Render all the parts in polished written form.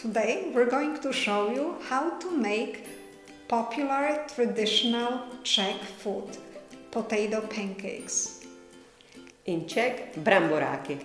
Today we're going to show you how to make popular traditional Czech food, potato pancakes. In Czech bramboráky.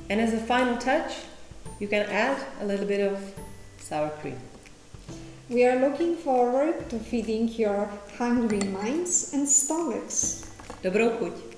And as a final touch, you can add a little bit of sour cream. We are looking forward to feeding your hungry minds and stomachs. Dobrou chuť!